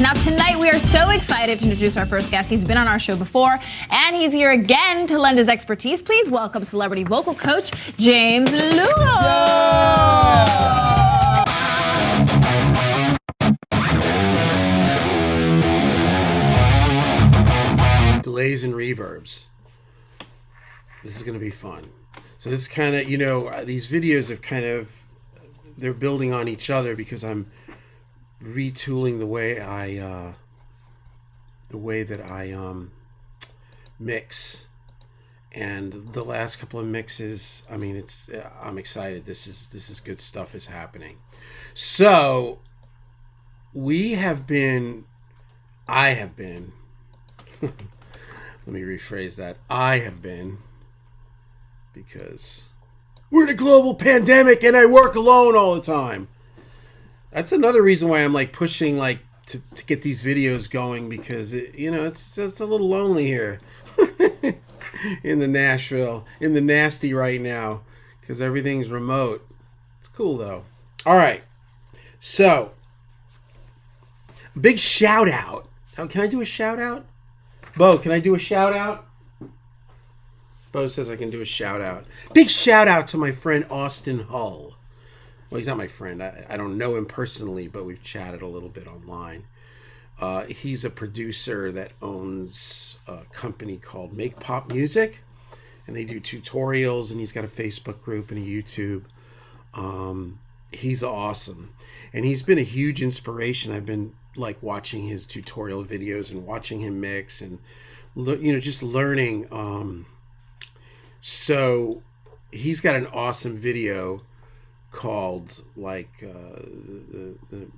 Now tonight we are so excited to introduce our first guest. He's been on our show before, and he's here again to lend his expertise. Please welcome celebrity vocal coach James Lugo. Delays and reverbs. This is going to be fun. So this is kind of, these videos have they're building on each other because I'm retooling the way that I mix. And the last couple of mixes, I'm excited. This is good stuff is happening. So I have been let me rephrase that. I have been, because we're in a global pandemic and I work alone all the time. That's another reason why I'm pushing to get these videos going, because it's just a little lonely here in the Nashville, in the nasty right now, because everything's remote. It's cool though. All right. So, big shout out. Oh, can I do a shout out? Bo, can I do a shout out? Bo says I can do a shout out. Big shout out to my friend Austin Hull. Well, he's not my friend. I don't know him personally, but we've chatted a little bit online. He's a producer that owns a company called Make Pop Music, and they do tutorials, and he's got a Facebook group and a YouTube. He's awesome, and he's been a huge inspiration. I've been watching his tutorial videos and watching him mix and just learning. So he's got an awesome video called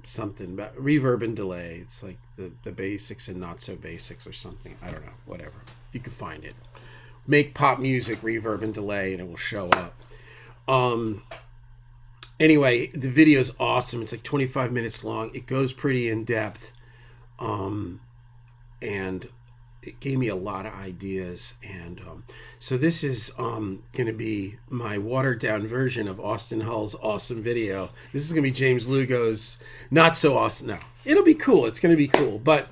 something about reverb and delay. It's like the basics and not so basics or something. I don't know, whatever. You can find it. Make Pop Music, reverb and delay, and it will show up. Anyway, the video is awesome. It's 25 minutes long. It goes pretty in depth. And it gave me a lot of ideas. And so this is going to be my watered down version of Austin Hull's awesome video. This is going to be James Lugo's not so awesome. No, it'll be cool. It's going to be cool. But,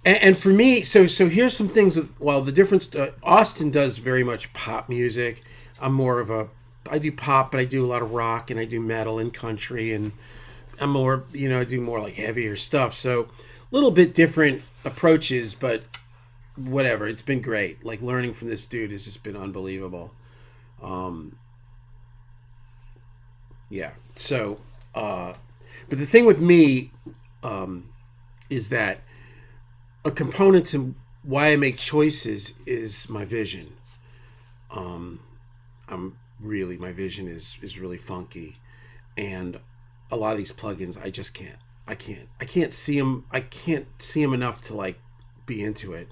and for me, so here's some things. The difference, Austin does very much pop music. I'm more of I do pop, but I do a lot of rock, and I do metal and country, and I'm more, I do more heavier stuff. So a little bit different approaches, but whatever. It's been great. Learning from this dude has just been unbelievable. Yeah. So, but the thing with me is that a component to why I make choices is my vision. My vision is really funky, and a lot of these plugins I just can't see them. I can't see them enough to be into it.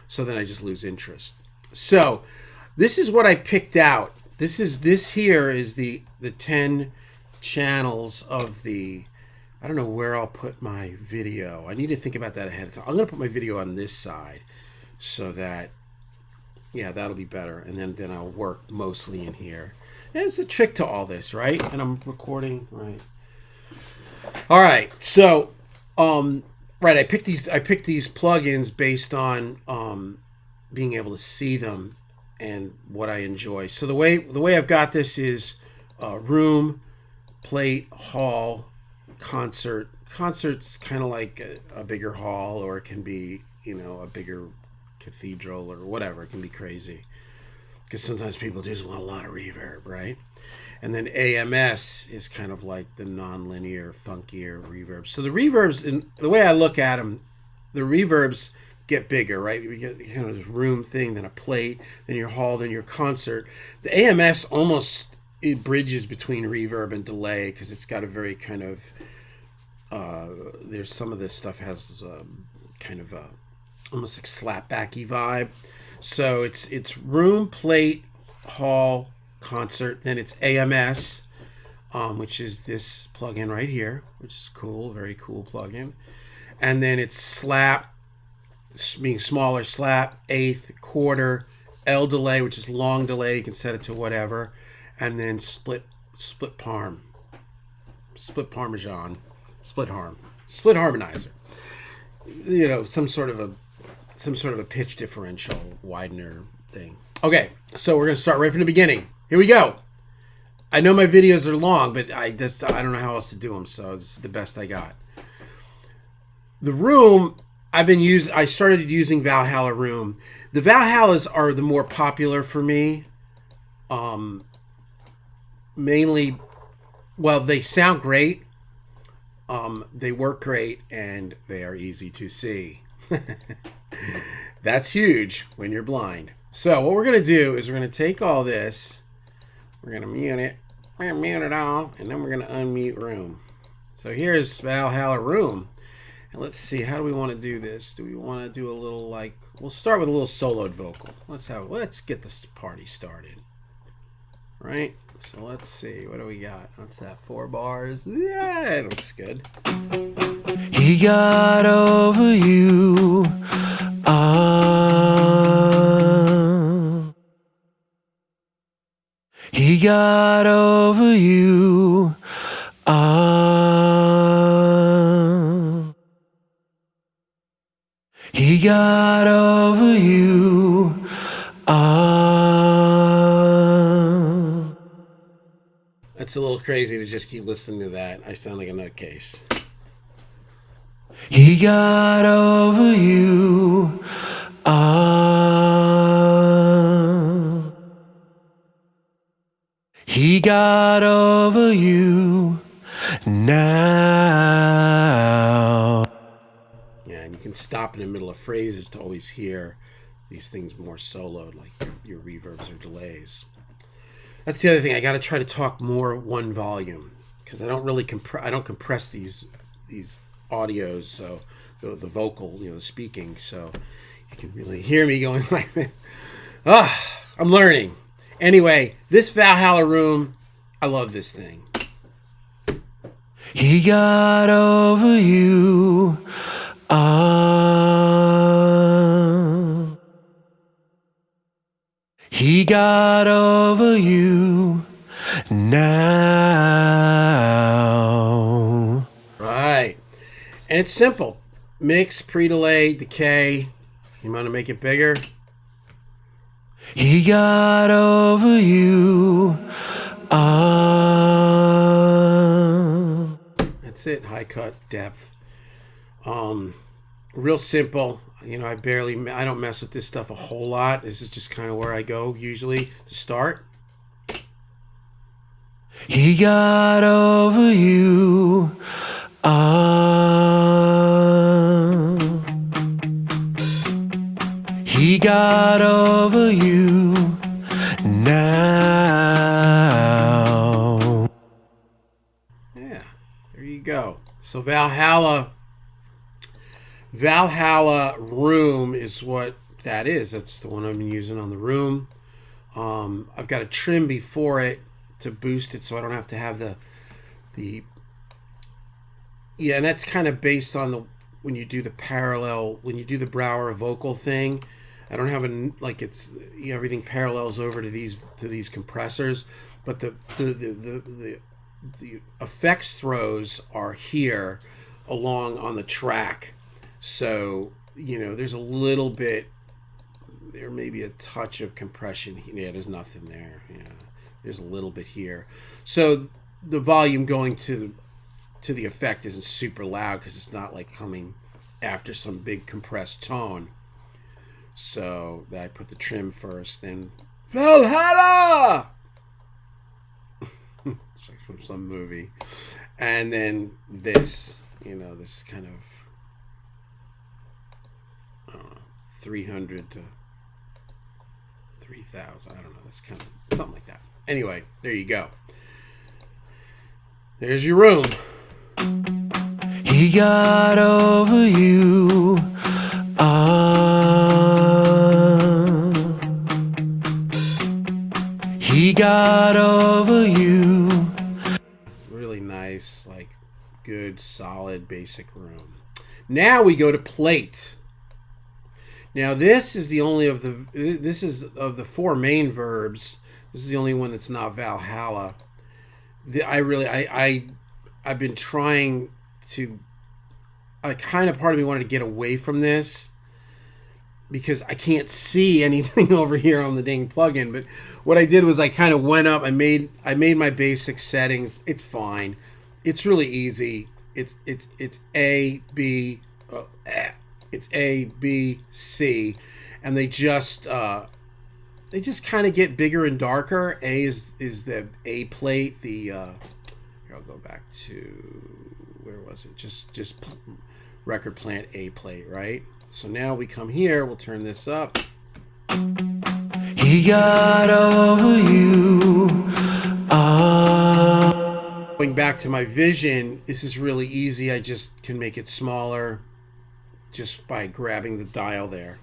So then I just lose interest. So this is what I picked out. This here is the 10 channels of the. I don't know where I'll put my video. I need to think about that ahead of time. I'm gonna put my video on this side, so that. Yeah, that'll be better. And then I'll work mostly in here. And it's a trick to all this, right? And I'm recording, right? All right. So, right, I picked these plugins based on being able to see them and what I enjoy. So the way I've got this is room, plate, hall, concert. Concert's kind of like a bigger hall, or it can be, a bigger cathedral or whatever. It can be crazy because sometimes people just want a lot of reverb, right? And then AMS is kind of like the non-linear, funkier reverb. So the reverbs, and the way I look at them, the reverbs get bigger, right? We get this room thing, then a plate, then your hall, then your concert. The AMS it bridges between reverb and delay because it's got a very kind of there's some of this stuff has kind of a almost slapbacky vibe. So it's room, plate, hall, concert. Then it's AMS, which is this plugin right here, which is cool, very cool plugin. And then it's slap, being smaller, slap, eighth, quarter, L delay, which is long delay. You can set it to whatever. And then split parmesan, split harmonizer. some sort of a pitch differential widener thing. Okay, so we're gonna start right from the beginning. Here we go. I know my videos are long, but I don't know how else to do them, so this is the best I got. The room I started using Valhalla Room. The Valhallas are the more popular for me. Mainly, well, they sound great. They work great, and they are easy to see. That's huge when you're blind. So what we're going to do is we're going to take all this. We're going to mute it. We're going to mute it all, and then we're going to unmute Room. So here's Valhalla Room. And let's see, how do we want to do this? Do we want to do a little we'll start with a little soloed vocal. Let's get this party started. Right? So let's see, what do we got? What's that, 4 bars? Yeah, it looks good. He got over you. He got over you. He got over you. That's a little crazy to just keep listening to that. I sound like a nutcase. He got over you. He got over you now. Yeah, and you can stop in the middle of phrases to always hear these things more soloed, like your reverbs or delays. That's the other thing. I got to try to talk more one volume because I don't really compress these audios, so the vocal, the speaking, so you can really hear me going like that. I'm learning. Anyway, this Valhalla Room, I love this thing. He got over you. He got over you now. Right. And it's simple. Mix, pre-delay, decay. You want to make it bigger? He got over you. That's it. High cut, depth. Real simple. I don't mess with this stuff a whole lot. This is just kind of where I go usually to start. He got over you. He got over you now. Yeah, there you go. So Valhalla Room is what that is. That's the one I've been using on the Room. I've got a trim before it to boost it, so I don't have to have the and that's kind of based on when you do the Brower vocal thing. I don't have everything parallels over to these compressors, but the effects throws are here along on the track. So there's a little bit, there may be a touch of compression. Yeah, there's nothing there. Yeah, there's a little bit here. So the volume going to the effect isn't super loud because it's not like coming after some big compressed tone. So I put the trim first, then Valhalla! It's like from some movie. And then this, this kind of, I don't know, 300 to 3,000. I don't know. That's kind of something like that. Anyway, there you go. There's your Room. He got over you. He got over you. Really nice, good, solid, basic Room. Now we go to Plate. Now this is of the 4 main verbs. This is the only one that's not Valhalla. I've kind of part of me wanted to get away from this because I can't see anything over here on the dang plugin. But what I did was I kind of went up. I made my basic settings. It's fine. It's really easy. It's A B it's A B C, and they just kind of get bigger and darker. A is the A plate. The here I'll go back to where was it? Just record plant A plate, right? So now we come here. We'll turn this up. He got over you. Going back to my vision, this is really easy. I just can make it smaller just by grabbing the dial there.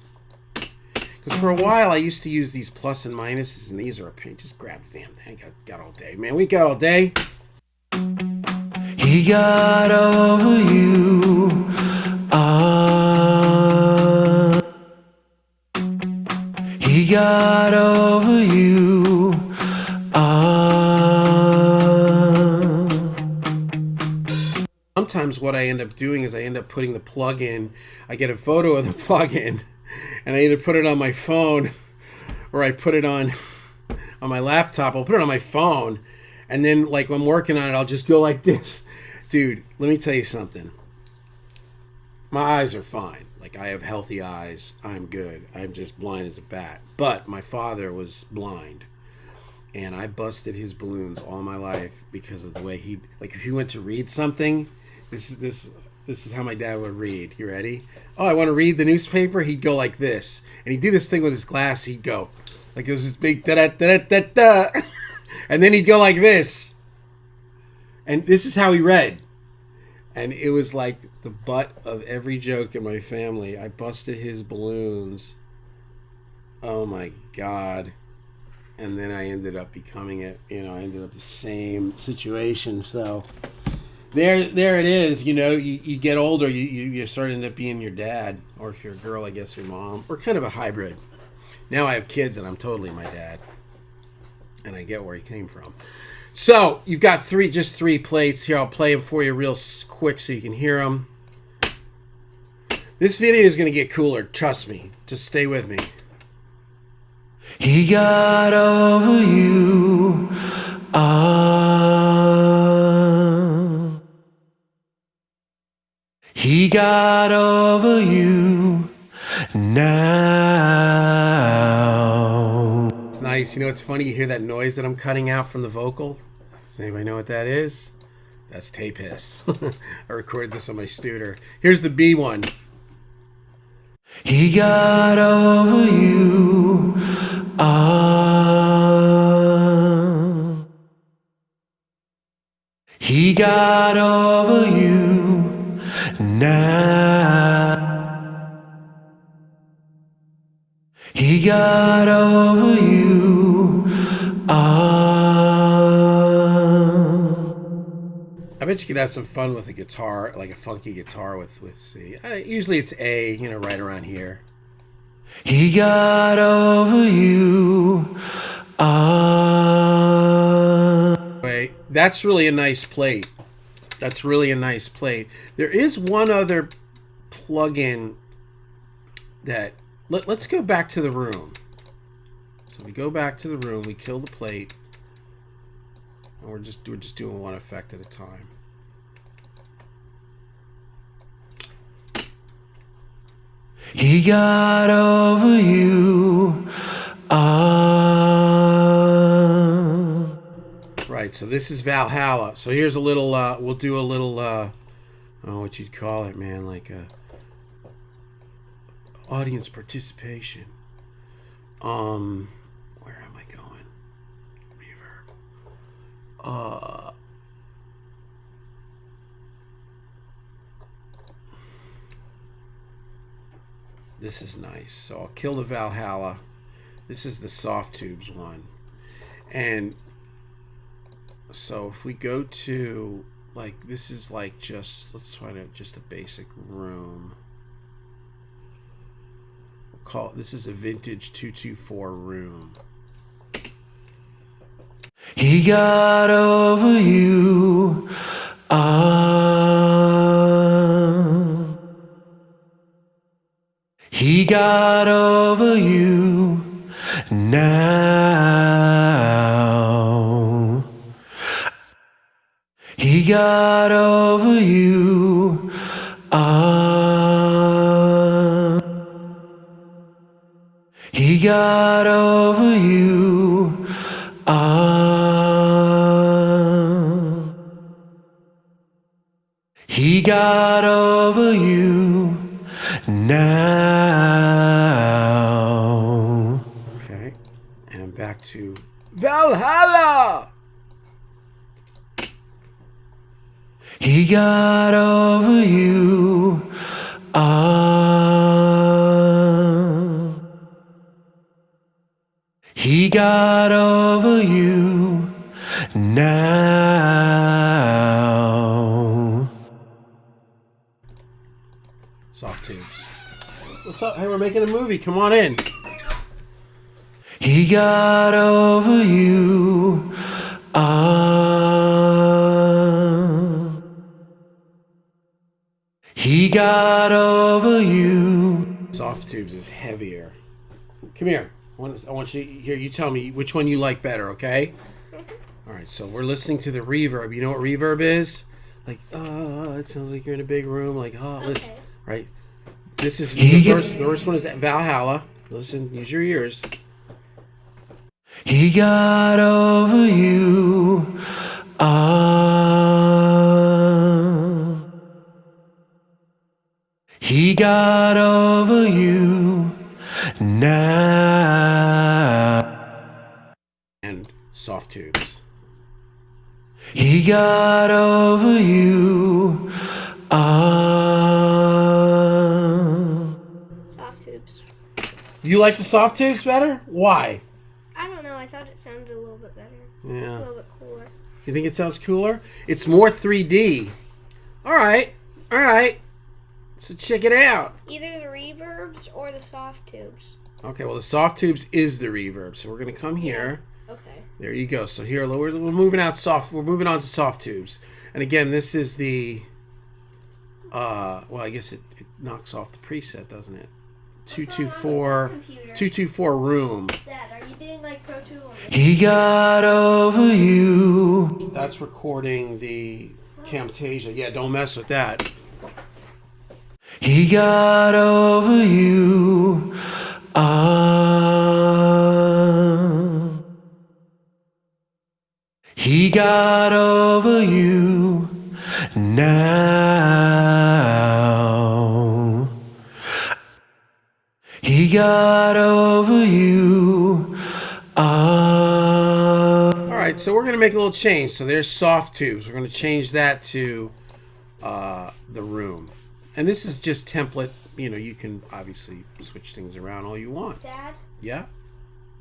Because for a while I used to use these plus and minuses, and these are a pain. Just grab the damn thing. Got all day, man. We got all day. He got over you. He got over you. Sometimes what I end up doing is I end up putting the plug in. I get a photo of the plug-in, and I either put it on my phone or I put it on my laptop. I'll put it on my phone, and then like when I'm working on it, I'll just go like this. Dude, let me tell you something. My eyes are fine. Like, I have healthy eyes. I'm good. I'm just blind as a bat. But my father was blind, and I busted his balloons all my life because of the way he, like, if he went to read something, this is how my dad would read. You ready? Oh, I want to read the newspaper. He'd go like this, and he'd do this thing with his glass. He'd go like, it was this big da da da da da, and then he'd go like this, and this is how he read. And it was like the butt of every joke in my family. I busted his balloons. Oh my God. And then I ended up becoming it. I ended up the same situation. So there it is. You get older, you start to end up being your dad. Or if you're a girl, I guess your mom. Or kind of a hybrid. Now I have kids and I'm totally my dad. And I get where he came from. So you've got just three plates here. I'll play them for you real quick so you can hear them. This video is going to get cooler. Trust me. Just stay with me. He got over you. He got over you now. It's nice. It's funny. You hear that noise that I'm cutting out from the vocal? Does anybody know what that is? That's tape hiss. I recorded this on my Studer. Here's the B one. He got over you. He got over you now. He got over you. I bet you could have some fun with a guitar, like a funky guitar with C. Usually it's A, right around here. He got over you. Anyway, that's really a nice plate. That's really a nice plate. There is one other plugin that... Let's go back to the room. So we go back to the room, we kill the plate, and we're just doing one effect at a time. He got over you. Right, so this is Valhalla. So here's a little, we'll do a little, I don't know what you'd call it, man, like a audience participation. Where am I going? Reverb. This is nice. So I'll kill the Valhalla. This is the soft tubes one. And so if we go to, like, this is like let's find out just a basic room. This is a vintage 224 room. He got over you. He got over you now. He got over you. He got over you. He got over you now. Okay, and back to Valhalla. He got over you. He got over you now. Soft tubes. What's up? Hey, we're making a movie. Come on in. He got over you. He got over you. Soft tubes is heavier. Come here. I want you here. You tell me which one you like better, okay? All right. So we're listening to the reverb. You know what reverb is? Like, it sounds like you're in a big room. Like, listen, right? This is the first one is Valhalla. Listen, use your ears. He got over you. He got over you now. And soft tubes. He got over you. Soft tubes. You like the soft tubes better? Why? I don't know. I thought it sounded a little bit better. Yeah. A little bit cooler. You think it sounds cooler? It's more 3D. All right. So check it out. Either the reverbs or the soft tubes. Okay, well the soft tubes is the reverb. So we're gonna come here. Okay. There you go. So here we're moving out soft. We're moving on to soft tubes. And again, this is the. Well, I guess it knocks off the preset, doesn't it? 224 room. Dad, are you doing like Pro Tools? He got over you. That's recording the Camtasia. Yeah, don't mess with that. He got over you. He got over you now. He got over you. All right, so we're going to make a little change. So there's soft tubes. We're going to change that to the room. And this is just template. You know, you can obviously switch things around all you want. Dad, Yeah?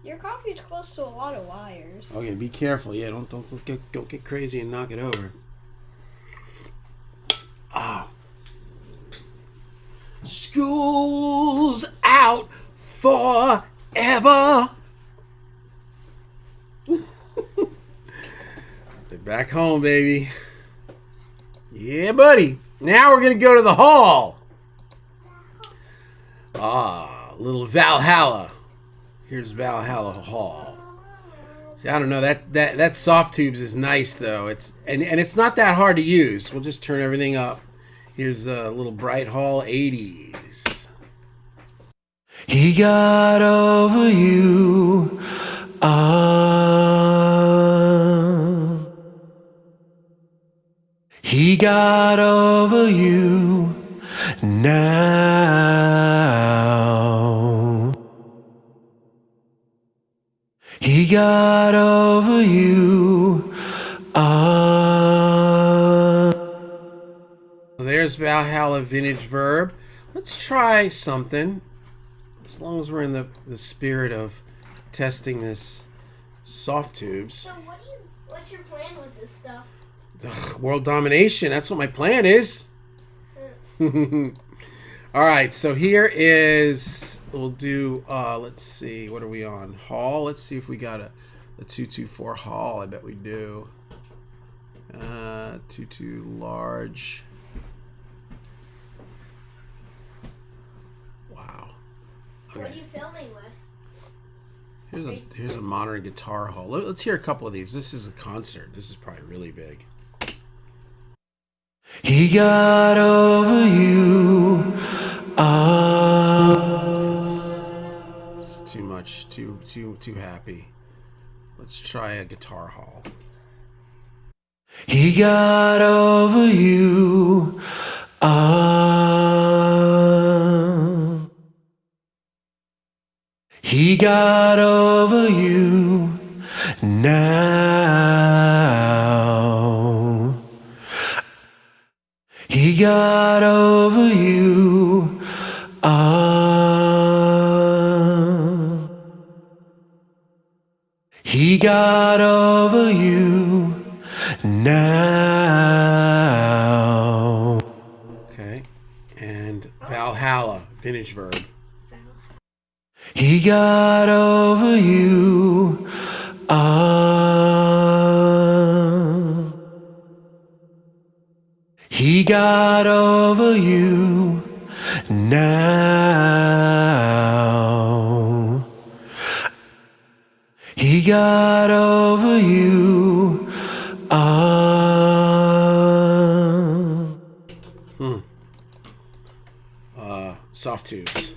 your coffee's close to a lot of wires. Okay, be careful. Yeah, don't get crazy and knock it over. School's out forever. They're back home, baby. Yeah, buddy. Now we're gonna go to the hall. Little Valhalla. Here's Valhalla Hall. See, I don't know, that soft tubes is nice though. It's it's not that hard to use. We'll just turn everything up. Here's a little Bright Hall 80s. He got over you. He got over you now. He got over you. There's Valhalla Vintage Verb. Let's try something. As long as we're in the spirit of testing this soft tubes. So what's your plan with this stuff? Ugh, world domination. That's what my plan is. All right, so here is, we'll do, let's see, what are we on? Hall. Let's see if we got a 224 Hall. I bet we do. 22 large. Wow. What are Okay. you filming with? Here's a modern guitar hall. Let's hear a couple of these. This is a concert. This is probably really big. He got over you. It's too much. Too happy. Let's try a guitar hall. He got over you. He got over you now. He got over you. He got over you now. Okay. And Valhalla, vintage verb. He got over you. He got over you now. He got over you. Soft tubes.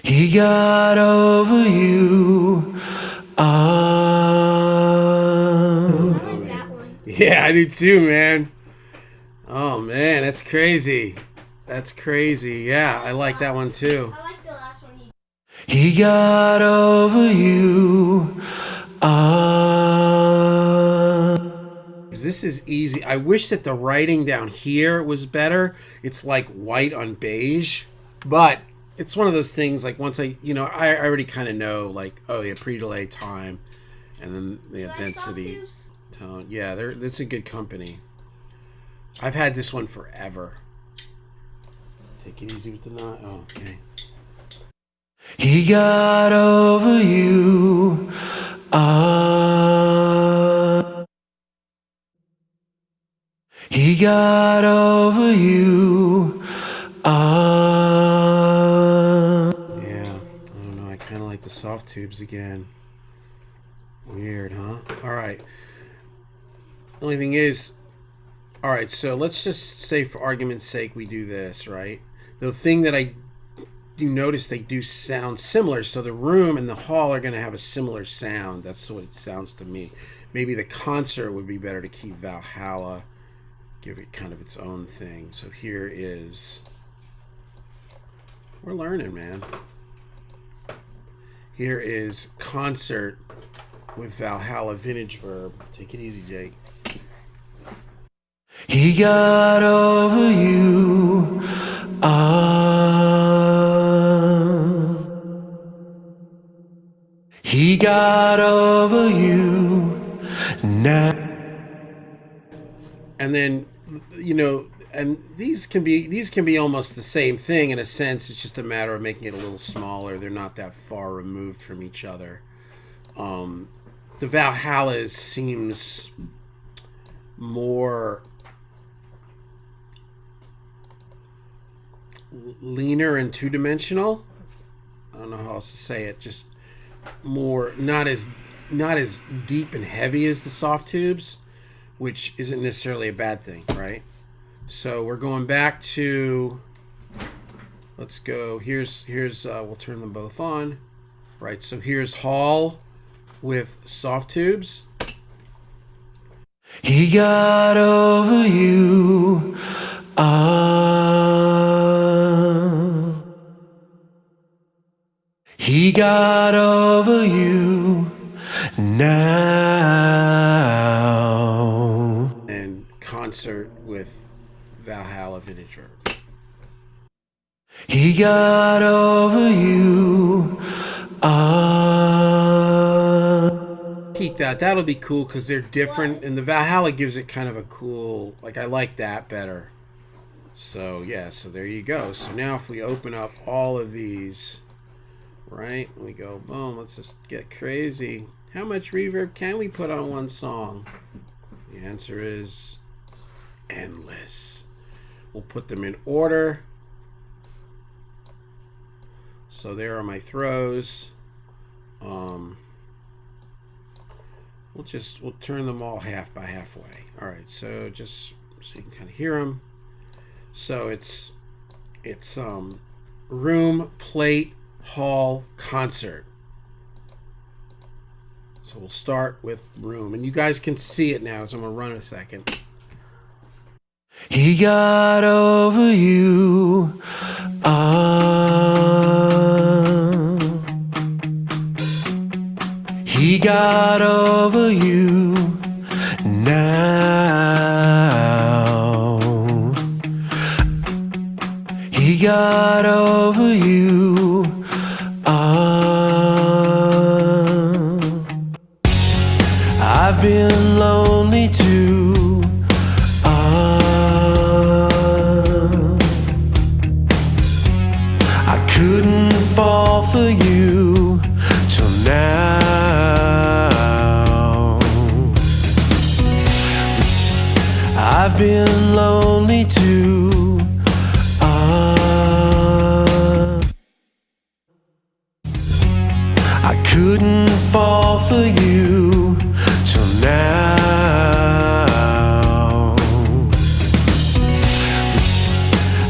He got over you. I like that one. Yeah, I do too, man. Oh man, that's crazy. That's crazy. Yeah, I like that one too. I like the last one you He got over you. This is easy. I wish that the writing down here was better. It's like white on beige, but it's one of those things like once I already kind of know like, oh yeah, pre-delay time and then the like density soft tubes? tone. Yeah, it's a good company. I've had this one forever. Take it easy with the knot. Oh, okay. He got over you. He got over you. Yeah, I don't know. I kind of like the soft tubes again. Weird, huh? All right. The only thing is, all right, so let's just say for argument's sake we do this, right? The thing that I do notice they do sound similar, so the room and the hall are going to have a similar sound. That's what it sounds to me. Maybe the concert would be better to keep Valhalla, give it kind of its own thing. So here is, we're learning, man. Here is concert with Valhalla vintage verb. Take it easy, Jake. He got over you. He got over you now. And then, and these can be almost the same thing in a sense. It's just a matter of making it a little smaller. They're not that far removed from each other. The Valhalla seems more leaner and two-dimensional. I don't know how else to say it. Just more not as deep and heavy as the soft tubes, which isn't necessarily a bad thing, right? So we're going back to, let's go, here's we'll turn them both on, right? So here's Hall with soft tubes. He got over you. He got over you now. And concert with Valhalla vintage verb. He got over you. Keep that. That'll be cool because they're different, and the Valhalla gives it kind of a cool, like, I like that better. So yeah, so there you go. So now if we open up all of these, right, we go boom, let's just get crazy. How much reverb can we put on one song? The answer is endless. We'll put them in order. So there are my throws. We'll turn them all half by halfway. All right, so just so you can kind of hear them. So it's room, plate, hall, concert. So we'll start with room, and you guys can see it now. So I'm gonna run a second. He got over you. He got over you now. He got over you. I've been lonely too. I couldn't fall for you till now. I've been lonely too. I couldn't fall for you till now.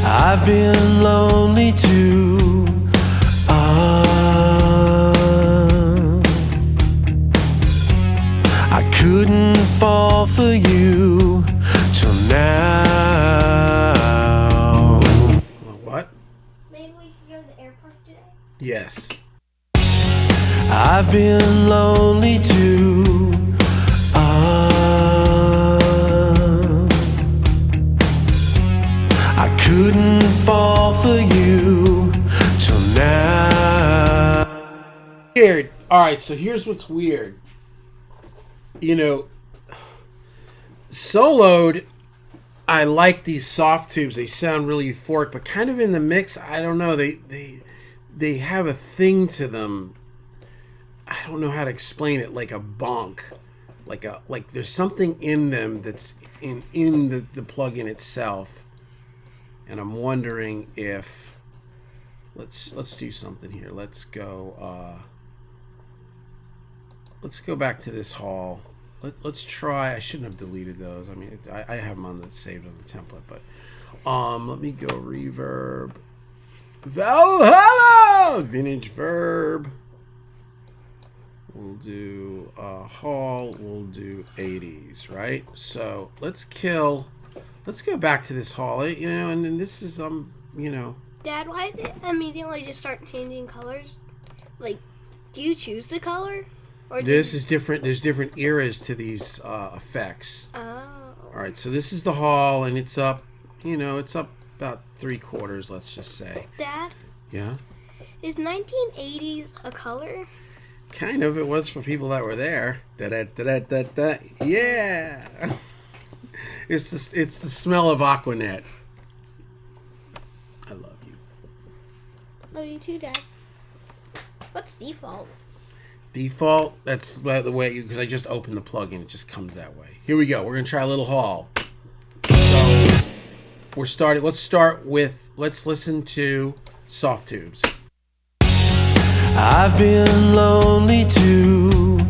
I've been lonely too. I couldn't fall for you till now. What? Maybe we could go to the airport today. Yes. I've been lonely too. I couldn't fall for you till now. Weird. All right, so here's what's weird. You know, soloed, I like these soft tubes. They sound really euphoric, but kind of in the mix, I don't know. They have a thing to them. I don't know how to explain it. Like a bonk, like there's something in them that's in the plugin itself, and I'm wondering if let's do something here. Let's go back to this hall. Let's try. I shouldn't have deleted those. I mean, I have them on the saved on the template, but let me go reverb. Valhalla vintage verb. We'll do hall. We'll do 80s, right? So let's go back to this hall. You know, and then this is you know. Dad, why did it immediately just start changing colors? Like, do you choose the color? Or This is different. There's different eras to these effects. Oh. All right, so this is the hall, and it's up. You know, it's up about 3/4. Let's just say. Dad, Yeah. is 1980s a color? Kind of. It was for people that were there. Da-da-da-da-da-da. Yeah. It's the smell of Aquanet. I love you. Love you too, Dad. What's default? Default. That's the way because I just opened the plugin. It just comes that way. Here we go. We're gonna try a little hall. So we're starting. Let's start with. Let's listen to soft tubes. I've been lonely too.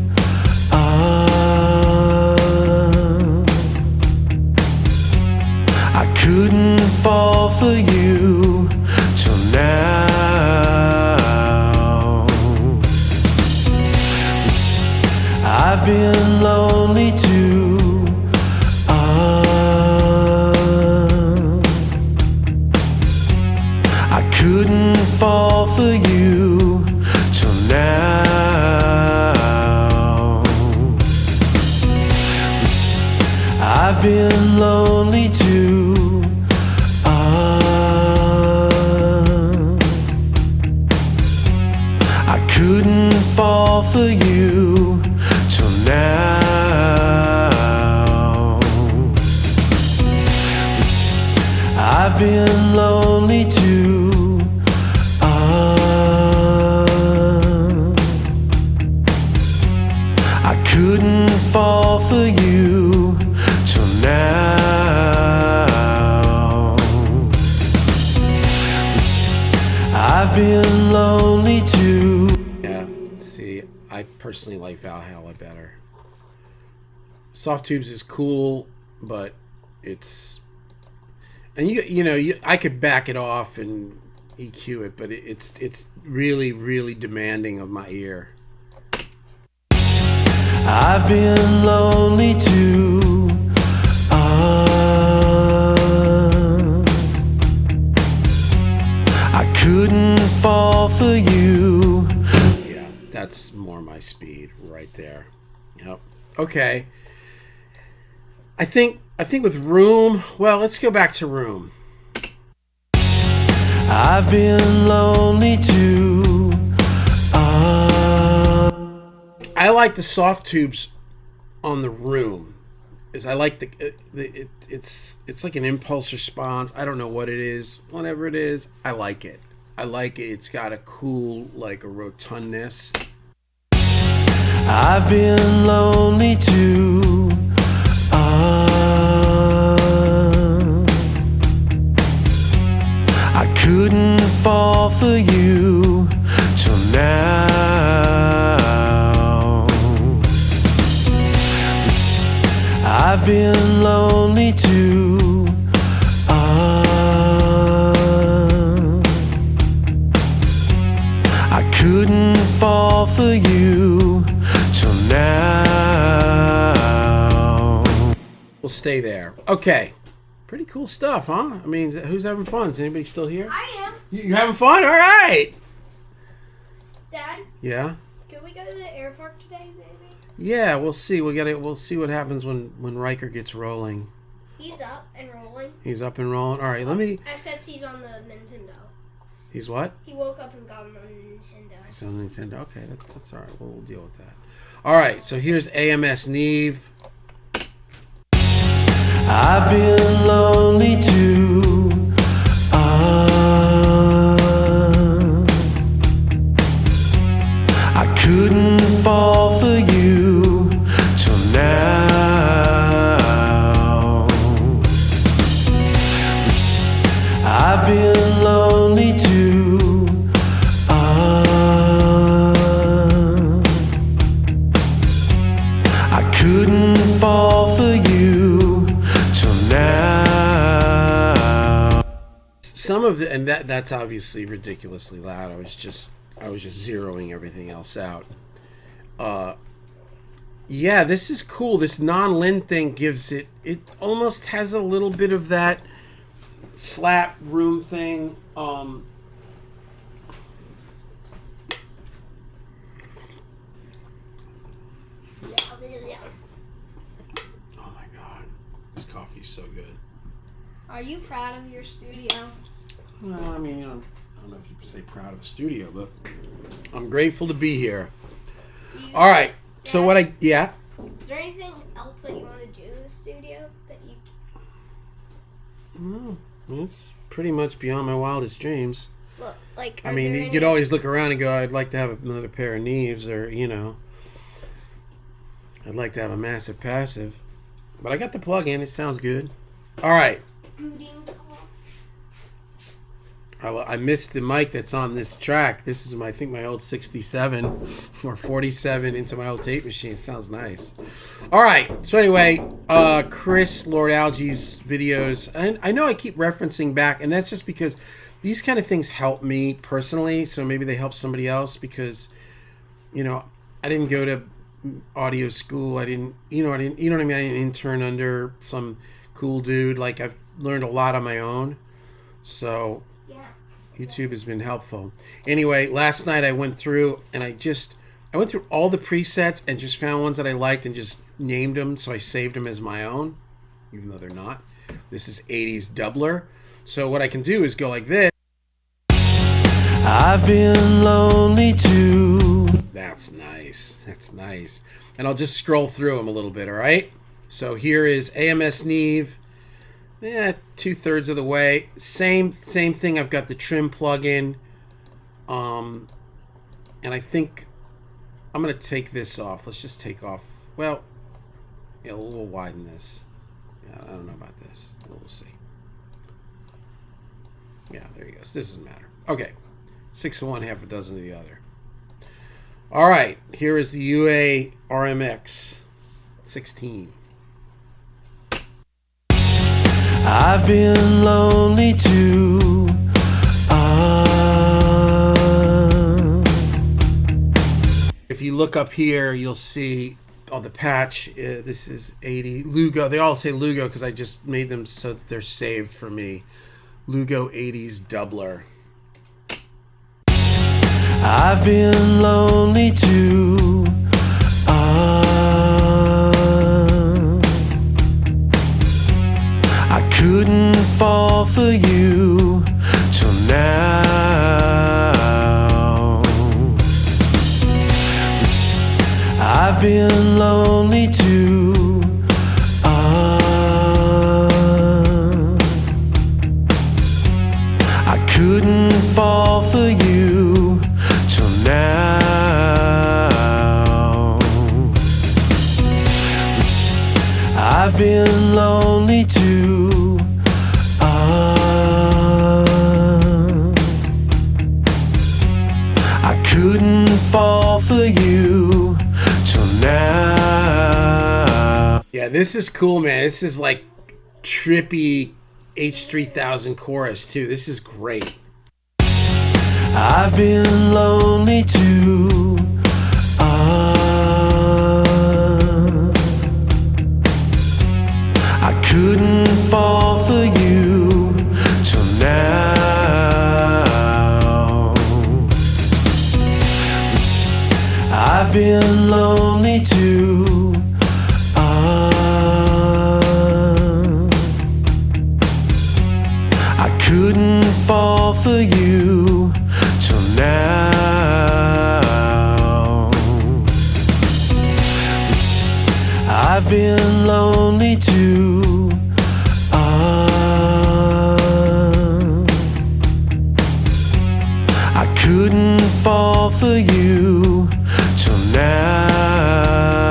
I couldn't fall for you till now. I've been lonely too. I couldn't fall for you till now. I've been lonely too. I couldn't fall for you till now. I've been lonely too. I couldn't fall for you till now. I've been lonely too. Yeah, see, I personally like Valhalla better. Soft Tubes is cool, but it's... And I could back it off and EQ it, but it's really, really demanding of my ear. I've been lonely too. I couldn't fall for you. Yeah, that's more my speed right there. Yep. Okay. I think with Room, well, let's go back to Room. I've been lonely too. I like the Soft Tubes on the Room. I like it's like an impulse response. I don't know what it is. Whatever it is, I like it. I like it. It's got a cool, like a rotundness. I've been lonely too. I couldn't fall for you till now. I've been lonely too. I couldn't fall for you till now. We'll stay there. Okay. Pretty cool stuff, huh? I mean, who's having fun? Is anybody still here? I am. You having fun? All right. Dad, Yeah. can we go to the airport today, baby? Yeah, we'll see. We'll see what happens when Riker gets rolling. He's up and rolling. He's up and rolling. All right, let me... Except he's on the Nintendo. He's what? He woke up and got on the Nintendo. He's on Nintendo. Okay, that's all right. We'll deal with that. All right, so here's AMS Neve. I've been lonely too. I couldn't fall for you till now. I've been lonely too. I couldn't fall for you till now. Some of the, and that's obviously ridiculously loud. I was just zeroing everything else out. Yeah, this is cool. This non-lin thing gives it almost has a little bit of that slap Room thing. Oh my god, this coffee's so good. Are you proud of your studio? Well, I mean, I don't know if you can say proud of a studio, but I'm grateful to be here. All right, so yeah. Is there anything else that you want to do in the studio that you? It's pretty much beyond my wildest dreams. Look, like. I mean, you could always look around and go, I'd like to have another pair of Neves, or, I'd like to have a massive passive. But I got the plug-in. It sounds good. All right. I missed the mic that's on this track. This is I think my old 67 or 47 into my old tape machine. It sounds nice. All right. So anyway, Chris Lord Algie's videos. And I know I keep referencing back, and that's just because these kind of things help me personally. So maybe they help somebody else because, I didn't go to audio school. I didn't, you know what I mean? I didn't intern under some cool dude. Like, I've learned a lot on my own. So YouTube has been helpful. Anyway, last night I went through and I went through all the presets and just found ones that I liked and just named them. So I saved them as my own, even though they're not. This is 80s doubler. So what I can do is go like this. I've been lonely too. That's nice. That's nice. And I'll just scroll through them a little bit, all right? So here is AMS Neve. 2/3 of the way. Same thing. I've got the trim plug-in. And I think I'm going to take this off. Let's just take off. Well, yeah, we'll widen this. Yeah, I don't know about this. We'll see. Yeah, there you go. So this doesn't matter. Okay. 6 of one, half a dozen of the other. All right, here is the UA RMX 16. I've been lonely too. If you look up here, you'll see the patch. This is 80 Lugo. They all say Lugo because I just made them so that they're saved for me. Lugo 80s doubler. I've been lonely too. I couldn't fall for you till now. I've been lonely too. I couldn't fall for you till now. I've been lonely too. I couldn't fall for you till now. Yeah, this is cool, man. This is like trippy H3000 chorus too. This is great. I've been lonely too. I couldn't fall for you till now. I've been lonely too. I couldn't fall for you till now. I've been lonely too. I couldn't fall for you till now.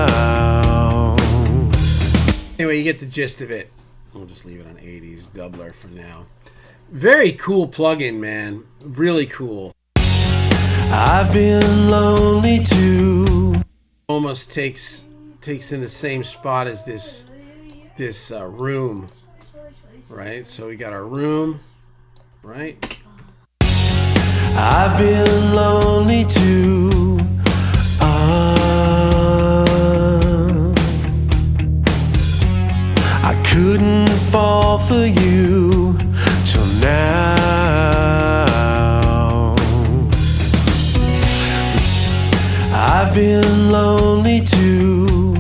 Anyway, you get the gist of it. We'll just leave it on 80s doubler for now. Very cool plugin, man. Really cool. I've been lonely too. Almost takes in the same spot as this room, right? So we got our room, right? I've been lonely too. I couldn't fall for you till now. I've been lonely too.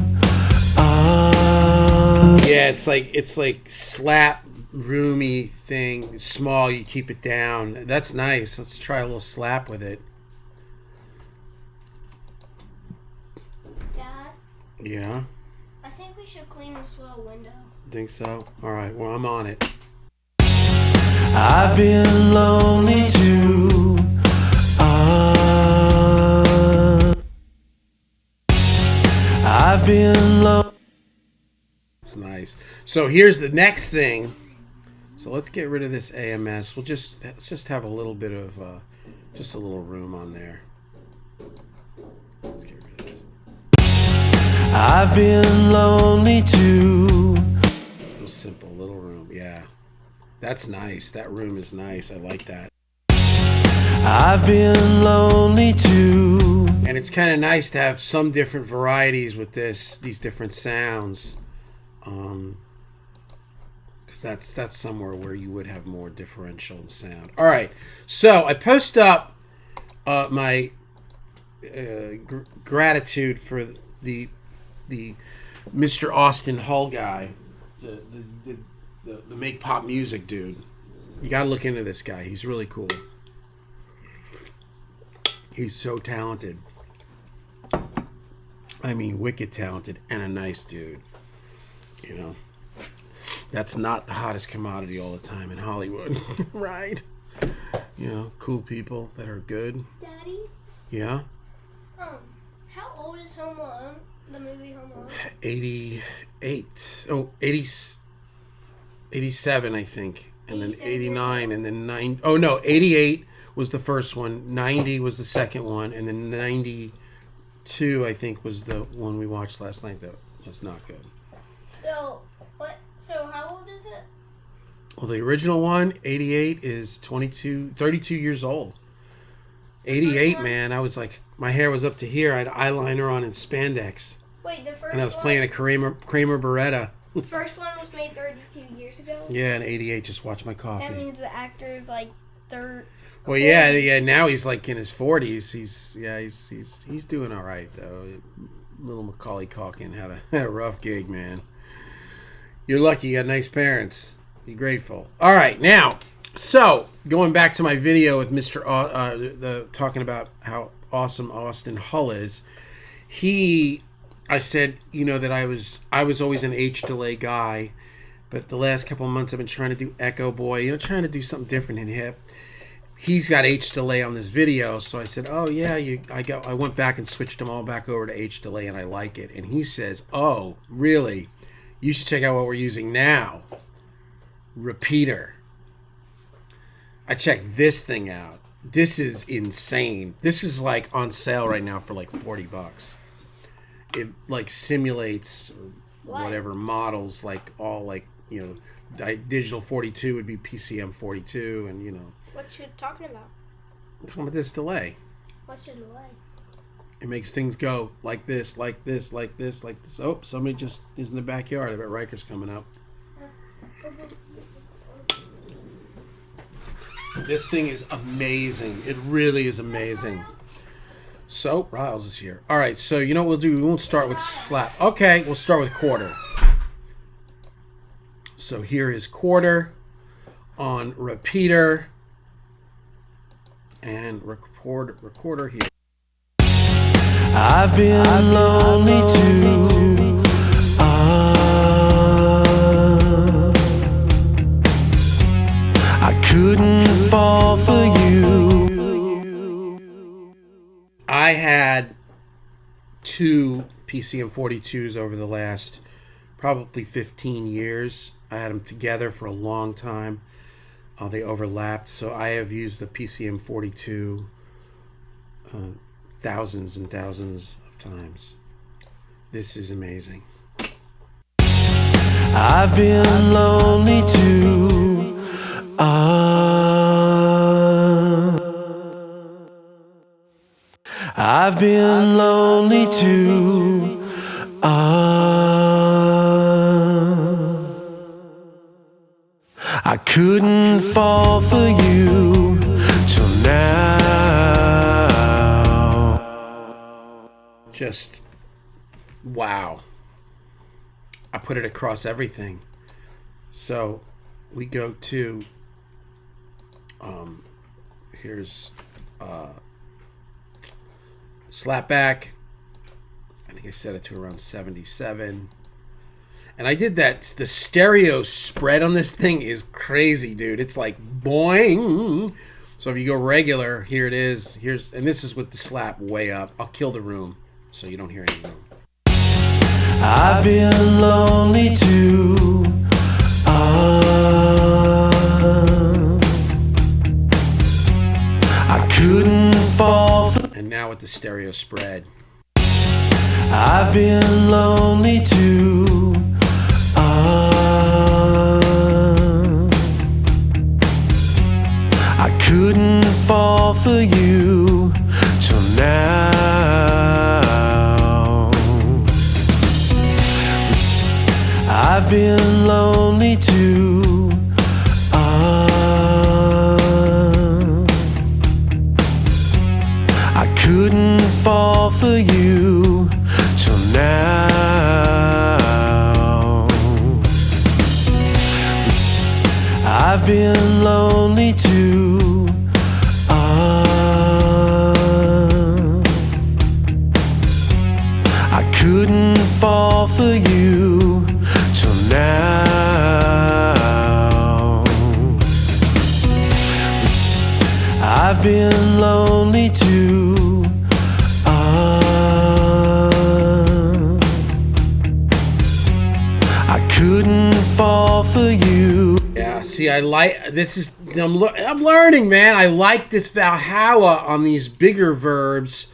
Yeah, it's like slap roomy thing. Small, you keep it down. That's nice. Let's try a little slap with it. Dad, Yeah, I think we should clean this little window. think so. All right, well, I'm on it. I've been lonely too. I've been lonely. It's nice. So here's the next thing. So let's get rid of this AMS. Let's just have a little bit of just a little room on there. Let's get rid of this. I've been lonely too. Real simple little room. Yeah, that's nice. That room is nice. I like that. I've been lonely too. And it's kind of nice to have some different varieties with these different sounds. Because that's somewhere where you would have more differential in sound. All right, so I post up my gratitude for the Mr. Austin Hull guy, the make pop music dude. You got to look into this guy. He's really cool. He's so talented. I mean, wicked talented and a nice dude. You know, that's not the hottest commodity all the time in Hollywood, right? You know, cool people that are good. Daddy, Yeah. how old is Home Alone? The movie Home Alone? 88. Oh, 80, 87, I think. And then 89, and then 9. Oh, no, 88 was the first one. 90 was the second one, and then 92 I think was the one we watched last night. That was not good. So what? So how old is it? Well, the original one, 88, is 32 years old. 88, man. I was like, my hair was up to here. I had eyeliner on and spandex. Wait, the first And I was one, playing a Kramer Beretta. the first one was made 32 years ago. Yeah, in 88, just watch my That coffee. means the actor is like third. Well, yeah, now he's like in his 40s. He's doing all right, though. Little Macaulay Culkin had a rough gig, man. You're lucky you got nice parents. Be grateful. All right, now, so going back to my video with Mr. Talking about how awesome Austin Hull is, I said, that I was always an H delay guy, but the last couple of months I've been trying to do Echo Boy, trying to do something different and hip. He's got H delay on this video, so I said, oh yeah, I went back and switched them all back over to H delay, and I like it. And he says, oh really? You should check out what we're using now. Repeater. I checked this thing out. This is insane. This is like on sale right now for like $40. It like simulates whatever models, like all like, digital 42 would be PCM 42, and What you talking about? I'm talking about this delay. What's your delay? It makes things go like this, like this, like this, like this. Oh, somebody just is in the backyard. I bet Riker's coming up. This thing is amazing. It really is amazing. So, Riles is here. All right, so you know what we'll do? We won't start with slap. Okay, we'll start with quarter. So here is quarter on repeater and recorder here. I've been lonely too. I couldn't fall for you. I had 2 PCM 42s over the last probably 15 years. I had them together for a long time. They overlapped, so I have used the PCM 42 thousands and thousands of times. This is amazing. I've been lonely too. I've been lonely too. I couldn't fall for you till now. Just wow. I put it across everything. So we go to here's slapback. I think I set it to around 77. And I did that. The stereo spread on this thing is crazy, dude. It's like boing. So if you go regular, here it is. And this is with the slap way up. I'll kill the room so you don't hear any room. I've been lonely too. I couldn't fall for. And now with the stereo spread. I've been lonely too. I couldn't fall for you till now. I've been lonely too. I couldn't fall for you till now. I've been lonely too. I couldn't fall for you till now. I've been lonely too. I couldn't fall for you. Yeah, see, I like this is I'm learning, man. I like this Valhalla on these bigger verbs,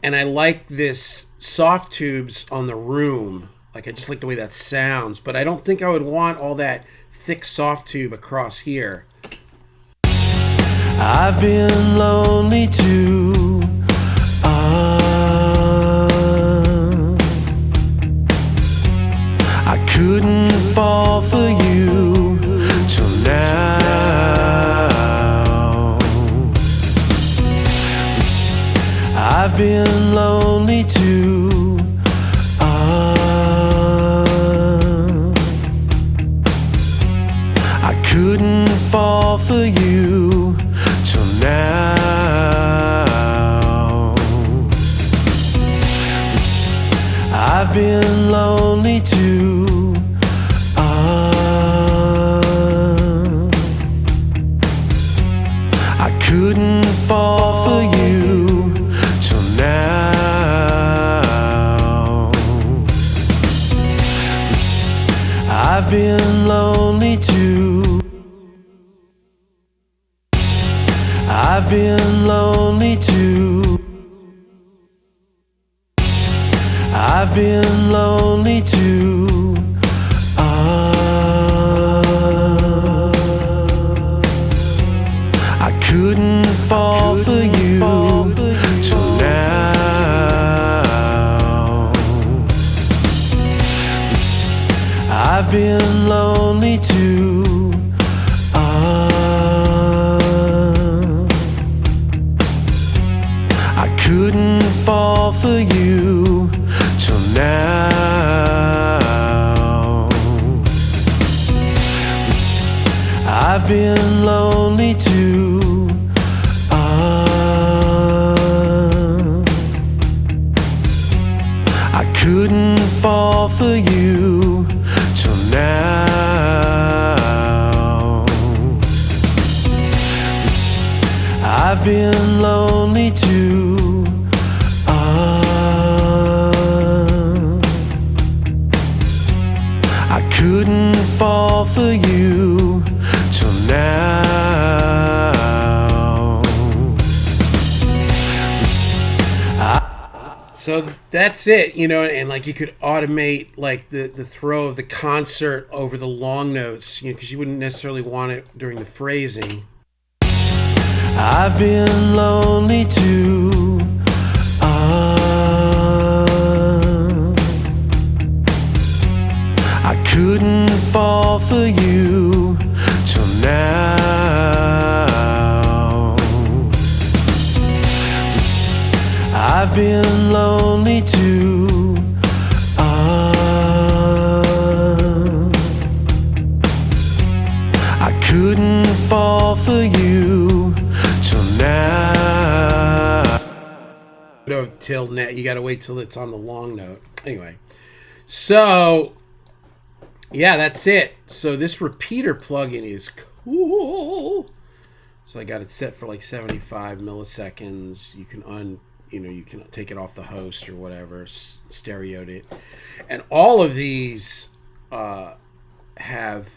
and I like this soft tubes on the room. Like, I just like the way that sounds, but I don't think I would want all that thick soft tube across here. I've been lonely too. I couldn't fall for you till now. I've been lonely too. I couldn't fall for you till now. I've been lonely too. I couldn't fall for you till now. I've been lonely too. I've been lonely too. I've been lonely too. I couldn't fall for you till now. I've been lonely too. I couldn't fall for you till now. I've been lonely too. I couldn't fall for you till now. I've been lonely too. I couldn't fall for you till now. So that's it, you know, and like you could automate like the throw of the concert over the long notes, you know, because you wouldn't necessarily want it during the phrasing. I've been lonely too. I couldn't fall for you till now. I've been lonely too. I couldn't fall for you till now. No, till now. You got to wait till it's on the long note. Anyway, so yeah, that's it. So this repeater plugin is cool. So I got it set for like 75 milliseconds. You can you can take it off the host or whatever, stereoed it, and all of these have.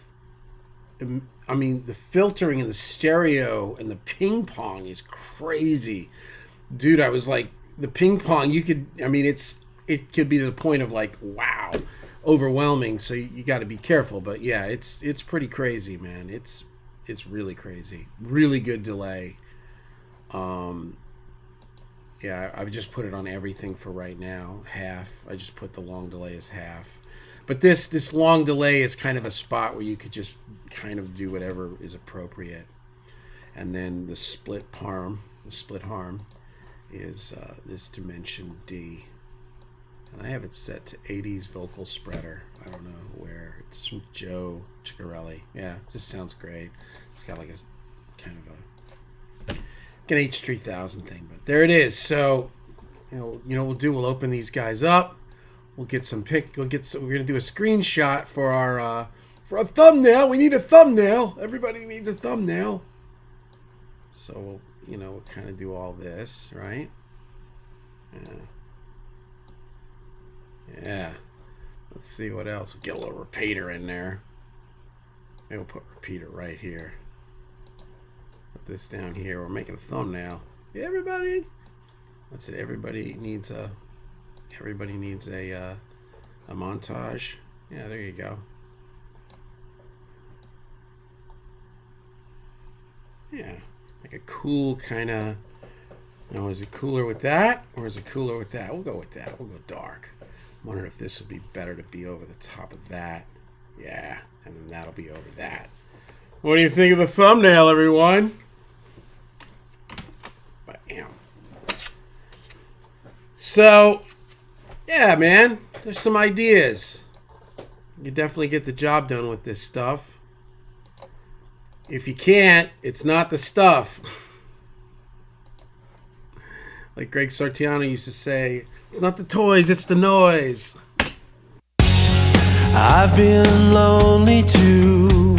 I mean, the filtering and the stereo and the ping pong is crazy, dude. I was like, the ping pong, you could. I mean, it could be to the point of like, wow, overwhelming. So you got to be careful. But yeah, it's pretty crazy, man. It's really crazy. Really good delay. Yeah, I just put it on everything for right now. Half. I just put the long delay as half. But this long delay is kind of a spot where you could just kind of do whatever is appropriate. And then the split harm is this dimension D. And I have it set to 80s vocal spreader. I don't know where. It's from Joe Ciccarelli. Yeah, just sounds great. It's got like a kind of an H3000 thing, but there it is. So, you know we'll open these guys up. We'll get some we're gonna do a screenshot for our thumbnail. We need a thumbnail. Everybody needs a thumbnail. So we'll kind of do all this, right? Yeah. Let's see what else. We'll get a little repeater in there. Maybe we'll put repeater right here. put this down here. We're making a thumbnail. Everybody, that's it. Everybody needs a montage. Yeah, there you go. Yeah, like a cool kind of. Now, is it cooler with that, or is it cooler with that? We'll go with that. We'll go dark. I'm wondering if this would be better to be over the top of that. Yeah, and then that'll be over that. What do you think of the thumbnail, everyone? Bam. So, yeah, man, there's some ideas. You definitely get the job done with this stuff. If you can't, it's not the stuff. Like Greg Sartiano used to say, it's not the toys, it's the noise. I've been lonely too.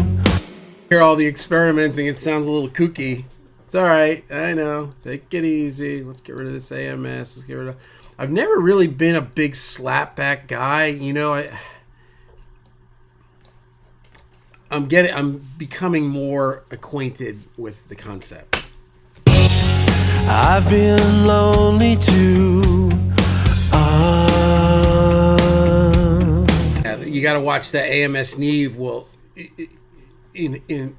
Hear all the experimenting, it sounds a little kooky. It's all right, I know. Take it easy. Let's get rid of this AMS. Let's get rid of. I've never really been a big slapback guy. You know, I'm becoming more acquainted with the concept. I've been lonely too. You got to watch that AMS Neve. Well, in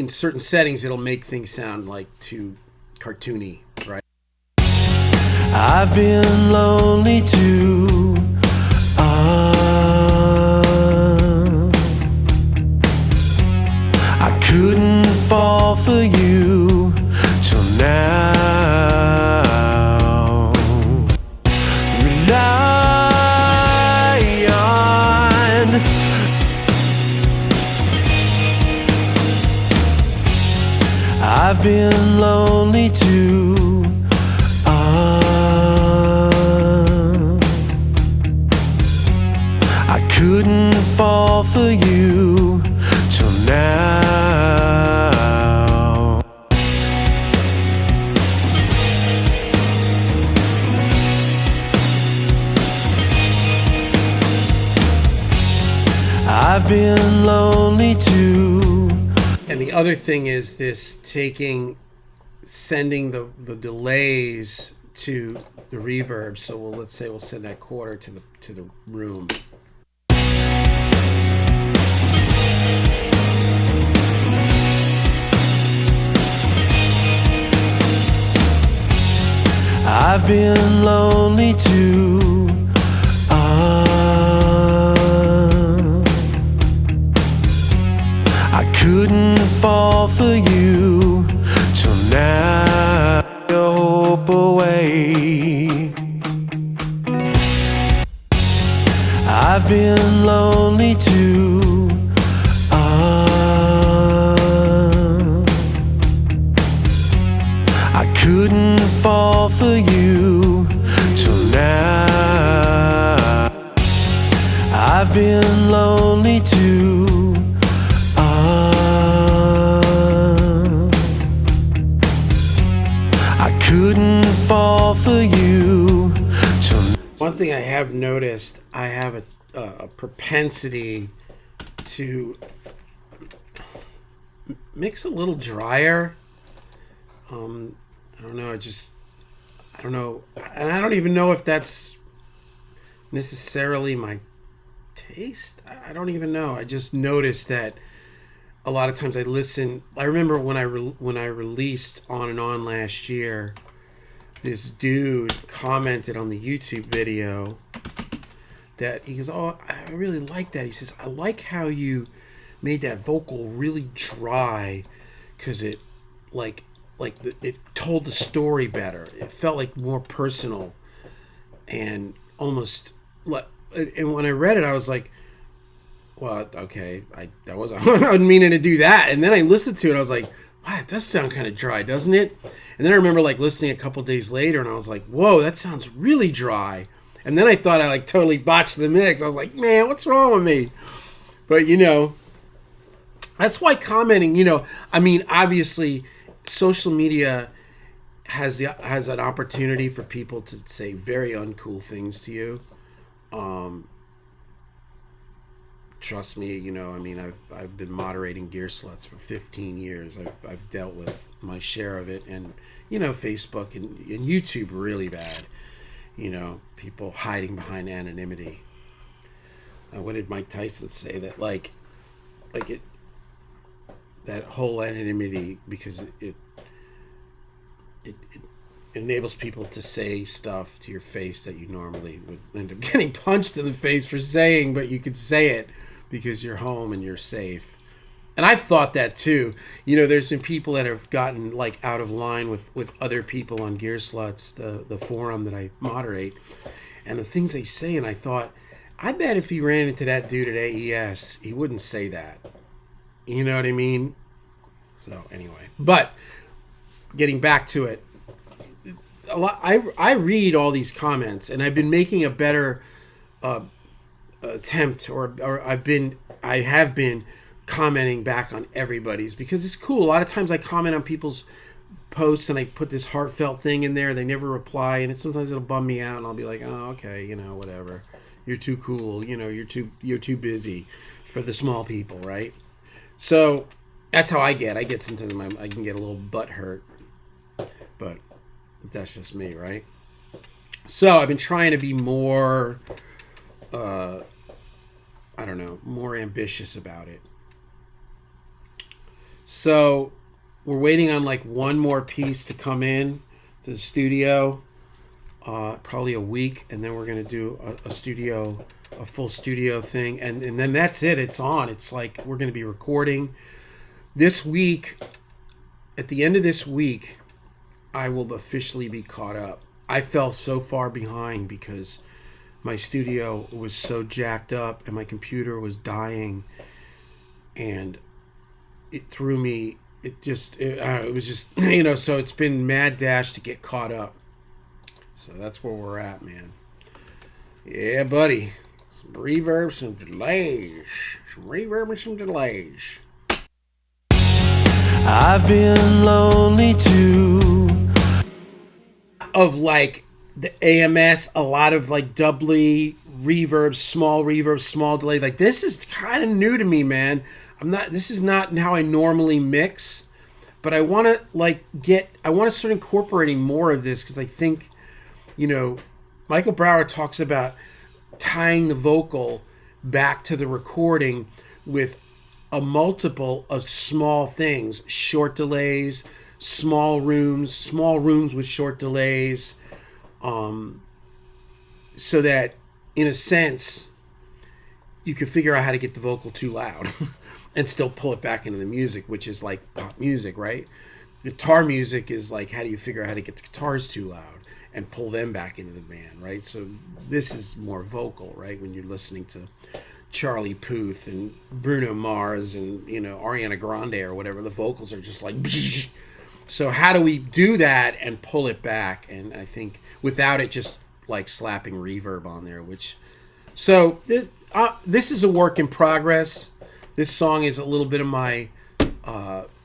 certain settings, it'll make things sound like too cartoony, right? I've been lonely too. I couldn't fall for you till now. Rely on. I've been lonely too. I couldn't fall for you till now. I've been lonely too. And the other thing is this sending the delays to the reverb. So let's say we'll send that quarter to the room. I've been lonely too. I couldn't fall for you till now. Your hope away. I've been lonely too. I couldn't fall for you till now. I've been lonely too. I couldn't fall for you till. One thing I have noticed, I have a propensity to mix a little drier. I don't know. I don't know. And I don't even know if that's necessarily my taste. I don't even know. I just noticed that a lot of times I listen. I remember when I released On and On last year, this dude commented on the YouTube video that he goes, "Oh, I really like that." He says, "I like how you made that vocal really dry because it it told the story better. It felt like more personal and almost like." And when I read it, I was like, "Well, okay, I wasn't meaning to do that." And then I listened to it, I was like, "Wow, it does sound kind of dry, doesn't it?" And then I remember like listening a couple days later, and I was like, "Whoa, that sounds really dry." And then I thought I like totally botched the mix. I was like, "Man, what's wrong with me?" But that's why commenting. I mean, obviously, social media has an opportunity for people to say very uncool things to you. trust me, you know, I mean, I've been moderating gear sluts for 15 years. I've dealt with my share of it, and you know, Facebook and YouTube really bad. You know, people hiding behind anonymity. What did Mike Tyson say? That like it, that whole anonymity, because it enables people to say stuff to your face that you normally would end up getting punched in the face for saying, but you could say it because you're home and you're safe. And I've thought that too. You know, there's been people that have gotten like out of line with other people on Gear Sluts, the forum that I moderate, and the things they say. And I thought, I bet if he ran into that dude at AES, he wouldn't say that. You know what I mean? So anyway, but getting back to it, I read all these comments, and I've been making a better attempt, or I have been commenting back on everybody's, because it's cool. A lot of times I comment on people's posts and I put this heartfelt thing in there. They never reply, and sometimes it'll bum me out, and I'll be like, oh, okay, you know, whatever. You're too cool. You know, you're too busy for the small people, right? So that's how I get sometimes I can get a little butt hurt, but that's just me, right? So I've been trying to be more, I don't know, more ambitious about it. So we're waiting on like one more piece to come in to the studio, probably a week, and then we're going to do a full studio thing. And then that's it. It's on. It's like we're going to be recording this week. At the end of this week, I will officially be caught up. I fell so far behind because my studio was so jacked up and my computer was dying, and it threw me. It was just, you know, so it's been mad dash to get caught up. So that's where we're at, man. Yeah, buddy. Some reverb, some delays. Some reverb and some delays. I've been lonely too. Of like the AMS, a lot of like doubly reverb, small delay. Like this is kind of new to me, man. This is not how I normally mix, but I want to start incorporating more of this, because I think, you know, Michael Brower talks about tying the vocal back to the recording with a multiple of small things, short delays, small rooms with short delays, so that in a sense you can figure out how to get the vocal too loud and still pull it back into the music, which is like pop music, right? Guitar music is like, how do you figure out how to get the guitars too loud and pull them back into the band, right? So this is more vocal, right? When you're listening to Charlie Puth and Bruno Mars and, you know, Ariana Grande or whatever, the vocals are just like so how do we do that and pull it back? And I think without it just like slapping reverb on there, so this is a work in progress. This song is a little bit of my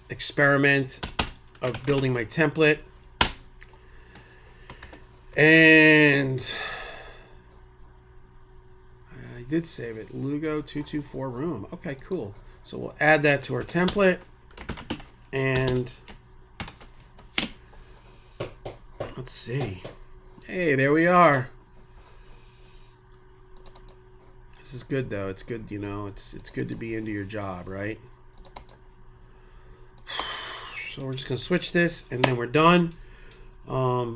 experiment of building my template. And I did save it. Lugo 224 room. Okay, cool. So we'll add that to our template. And let's see. Hey, there we are. This is good though. It's good, you know, it's good to be into your job, right? So we're just gonna switch this and then we're done.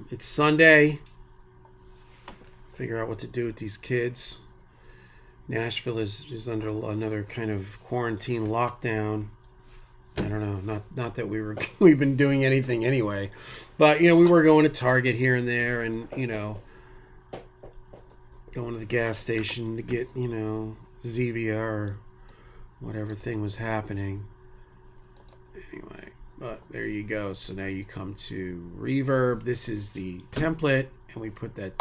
It's Sunday. Figure out what to do with these kids. Nashville is under another kind of quarantine lockdown. I don't know. Not that we've been doing anything anyway, but you know, we were going to Target here and there, and you know, going to the gas station to get, you know, Zevia or whatever thing was happening. Anyway, but there you go. So now you come to Reverb. This is the template, and we put that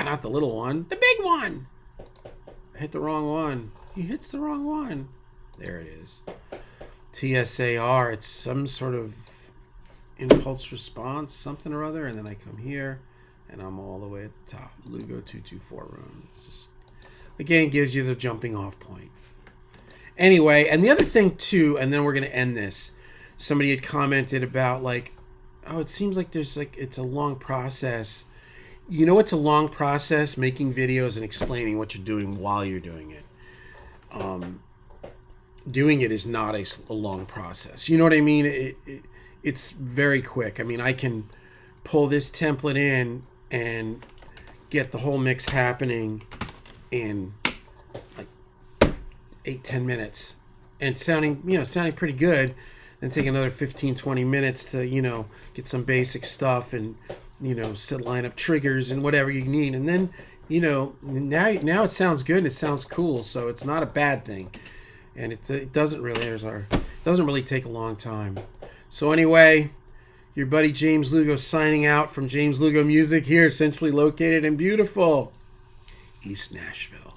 not the little one, the big one. I hit the wrong one. He hits the wrong one. There it is. TSAR. It's some sort of impulse response, something or other, and then I come here, and I'm all the way at the top. Lugo 224 room. It's just again, gives you the jumping off point. Anyway, and the other thing too, and then we're going to end this. Somebody had commented about like, oh, it seems like there's like, it's a long process. You know, it's a long process making videos and explaining what you're doing while you're doing it. Doing it is not a long process. You know what I mean? It's very quick. I mean, I can pull this template in and get the whole mix happening in like 8-10 minutes and sounding pretty good. Then take another 15-20 minutes to, get some basic stuff and, line up triggers and whatever you need. And then, now it sounds good and it sounds cool. So it's not a bad thing. And it doesn't really take a long time. So anyway, your buddy James Lugo signing out from James Lugo Music here, centrally located and beautiful East Nashville.